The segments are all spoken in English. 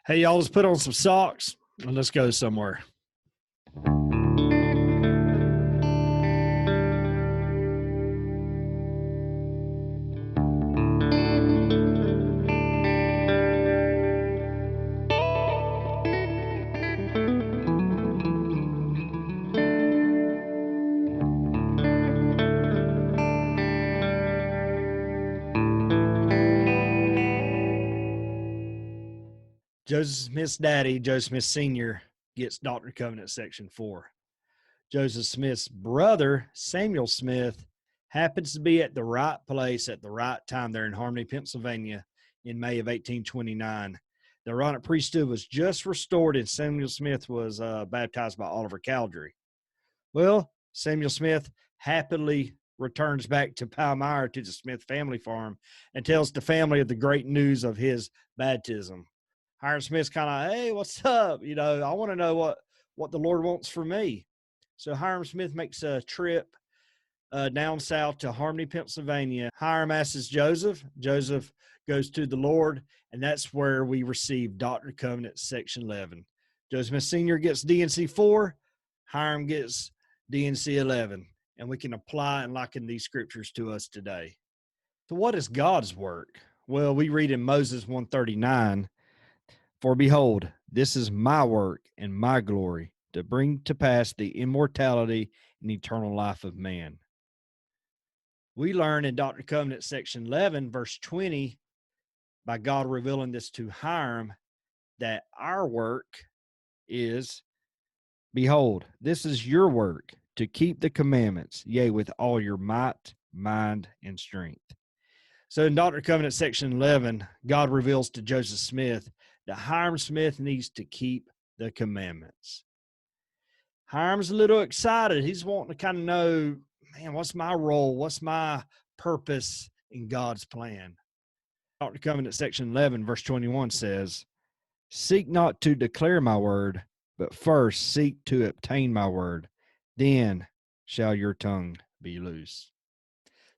Hey, y'all, let's put on some socks and let's go somewhere. Joseph Smith's daddy, Joseph Smith Sr., gets Doctrine and Covenants section 4. Joseph Smith's brother, Samuel Smith, happens to be at the right place at the right time there in Harmony, Pennsylvania in May of 1829. The Aaronic priesthood was just restored and Samuel Smith was baptized by Oliver Cowdery. Well, Samuel Smith happily returns back to Palmyra to the Smith family farm and tells the family of the great news of his baptism. Hyrum Smith's kind of, hey, what's up? I want to know what the Lord wants for me. So Hyrum Smith makes a trip down south to Harmony, Pennsylvania. Hyrum asks Joseph. Joseph goes to the Lord, and that's where we receive Doctrine and Covenants, section 11. Joseph Smith Sr. gets DNC 4. Hyrum gets DNC 11, and we can apply and liken these scriptures to us today. So what is God's work? Well, we read in Moses 139, "For behold, this is my work and my glory, to bring to pass the immortality and eternal life of man." We learn in Doctrine and Covenants, section 11, verse 20, by God revealing this to Hyrum, that our work is, "Behold, this is your work, to keep the commandments, yea, with all your might, mind, and strength." So in Doctrine and Covenants, section 11, God reveals to Joseph Smith that Hyrum Smith needs to keep the commandments. Hyrum's a little excited. He's wanting to kind of know, man, what's my role? What's my purpose in God's plan? Doctrine and Covenants, section 11, verse 21 says, "Seek not to declare my word, but first seek to obtain my word. Then shall your tongue be loose."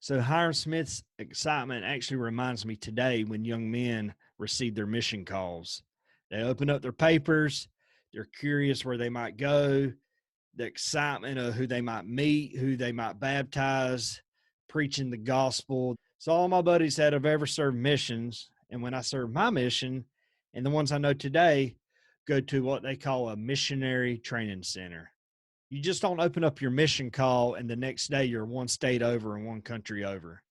So Hyrum Smith's excitement actually reminds me today when young men receive their mission calls. They open up their papers. They're curious where they might go, the excitement of who they might meet, who they might baptize, preaching the gospel. So all my buddies that have ever served missions, and when I served my mission, and the ones I know today, go to what they call a missionary training center. You just don't open up your mission call and the next day you're one state over and one country over.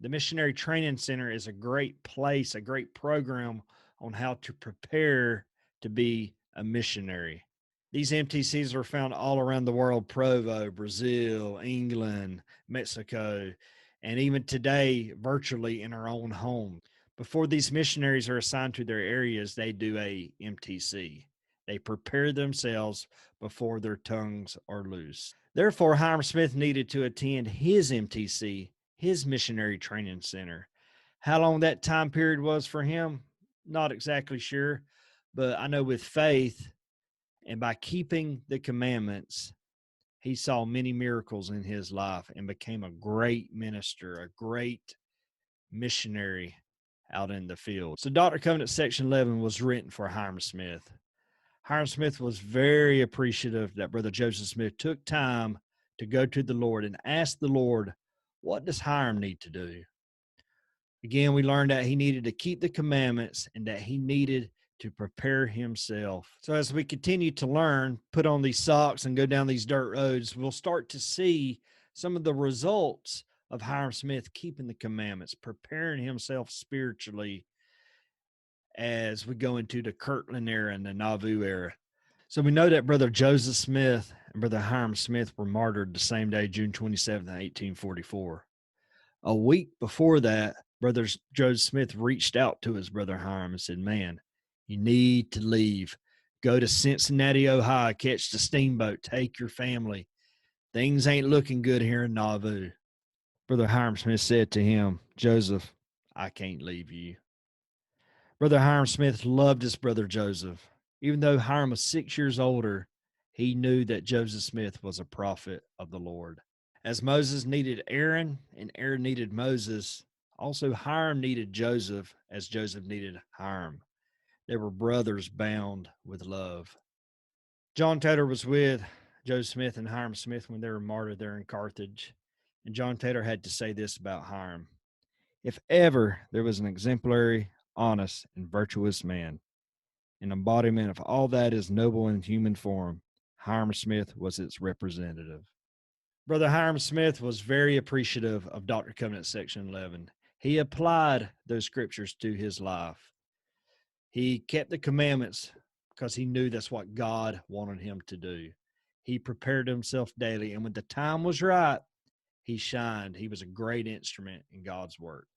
The Missionary Training Center is a great place, a great program on how to prepare to be a missionary. These MTCs are found all around the world: Provo, Brazil, England, Mexico, and even today, virtually in our own home. Before these missionaries are assigned to their areas, they do a MTC. They prepare themselves before their tongues are loose. Therefore, Hyrum Smith needed to attend his MTC, his missionary training center. How long that time period was for him, not exactly sure, but I know with faith and by keeping the commandments, he saw many miracles in his life and became a great minister, a great missionary out in the field. So Doctrine and Covenants section 11 was written for Hyrum Smith. Hyrum Smith was very appreciative that Brother Joseph Smith took time to go to the Lord and ask the Lord, what does Hyrum need to do? Again, we learned that he needed to keep the commandments and that he needed to prepare himself. So as we continue to learn, put on these socks and go down these dirt roads, we'll start to see some of the results of Hyrum Smith keeping the commandments, preparing himself spiritually as we go into the Kirtland era and the Nauvoo era. So we know that Brother Joseph Smith and Brother Hyrum Smith were martyred the same day, June 27th, 1844. A week before that, Brother Joseph Smith reached out to his brother Hyrum and said, man, you need to leave. Go to Cincinnati, Ohio, catch the steamboat, take your family. Things ain't looking good here in Nauvoo. Brother Hyrum Smith said to him, Joseph, I can't leave you. Brother Hyrum Smith loved his brother Joseph. Even though Hyrum was 6 years older, he knew that Joseph Smith was a prophet of the Lord. As Moses needed Aaron and Aaron needed Moses, also Hyrum needed Joseph as Joseph needed Hyrum. They were brothers bound with love. John Taylor was with Joseph Smith and Hyrum Smith when they were martyred there in Carthage. And John Taylor had to say this about Hyrum: if ever there was an exemplary, honest, and virtuous man, an embodiment of all that is noble in human form, Hyrum Smith was its representative. Brother Hyrum Smith was very appreciative of Doctrine and Covenants section 11. He applied those scriptures to his life. He kept the commandments because he knew that's what God wanted him to do. He prepared himself daily, and when the time was right, he shined. He was a great instrument in God's work.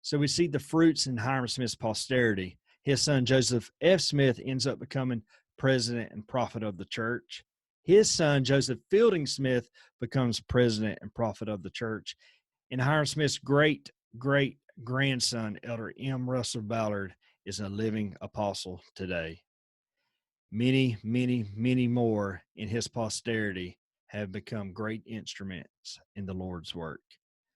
So we see the fruits in Hyrum Smith's posterity. His son, Joseph F. Smith, ends up becoming president and prophet of the church. His son, Joseph Fielding Smith, becomes president and prophet of the church. And Hyrum Smith's great grandson, Elder M. Russell Ballard, is a living apostle today. Many, many, many more in his posterity have become great instruments in the Lord's work.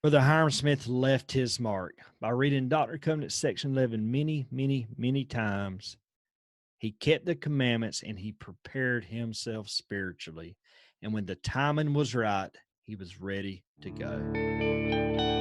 Brother Hyrum Smith left his mark by reading Doctrine and Covenants section 11 many, many, many times. He kept the commandments and he prepared himself spiritually. And when the timing was right, he was ready to go.